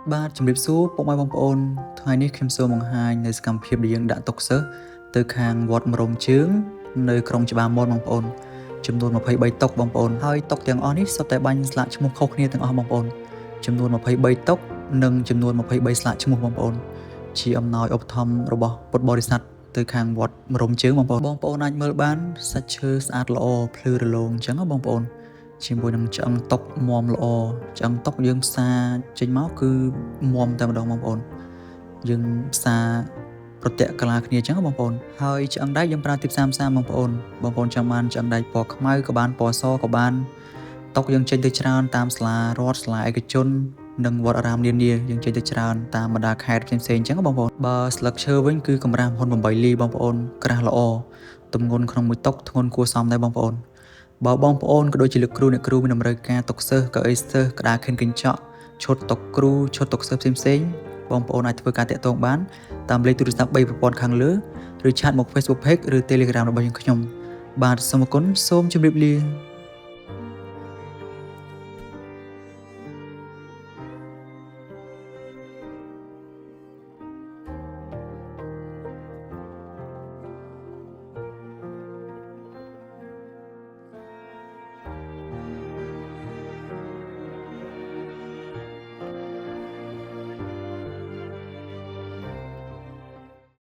បាទជំរាបសួរពុកម៉ែបងប្អូនថ្ងៃនេះខ្ញុំសូមបង្ហាញនៅសកម្មភាពដែលយើងដាក់តុសិស្សទៅខាងវត្តមរំជើងនៅក្រុងច្បារមនបងប្អូនចំនួន23តុបងប្អូនហើយតុទាំងអស់នេះសុទ្ធតែបាញ់ស្លាកឈ្មោះខុសគ្នាទាំងអស់បងប្អូនចំនួន23តុនិងចំនួន23ស្លាកឈ្មោះបងប្អូនជាអំណោយឧបត្ថម្ភរបស់ពុទ្ធបរិស័ទទៅខាងវត្តមរំជើងបងប្អូនអាចមើលបានសាច់ឈើស្អាតល្អភ្លឺរលោងអញ្ចឹងបងប្អូនជាមួយនឹងឆ្អឹងតុកមាំល្អឆ្អឹងតុកយើងផ្សារចេញមកគឺមាំតែម្ដងបងប្អូនយើងផ្សារប្រតិកលាគ្នាអញ្ចឹងបងប្អូនហើយឆ្អឹងដែកយើងប្រើទីផ្សារបងប្អូនចង់បានឆ្អឹងដែកពណ៌ខ្មៅក៏បានពណ៌សក៏បានតុកយើងចេញទៅច្រើនតាមសាលារដ្ឋសាលាឯកជននិងវត្តអារាមនានាយើងចេញទៅច្រើនតាមបណ្ដាខេត្តផ្សេងៗអញ្ចឹងបងប្អូនបើស្លឹកឈើវិញគឺកម្រាស់8លីបងប្អូនក្រាស់ល្អទម្ងន់ក្នុងមួយតុកធ្ងន់គួរសមដែរបងប្អូនបើបងប្អូនក៏ដូចជាលោកគ្រូអ្នកគ្រូមានតម្រូវការតុកសិស្សកៅអីសិស្សក្តារខិនកញ្ចក់ឈុតតុកគ្រូឈុតតុកសិស្សផ្សេងៗបងប្អូនអាចធ្វើការតាក់ទងបានតាមលេខទូរស័ព្ទ3ប្រព័ន្ធខាងលើឬឆាតមក Facebook Page ឬ Telegram របស់យើងខ្ញុំបាទសូមអរគុណសូមជម្រាបលា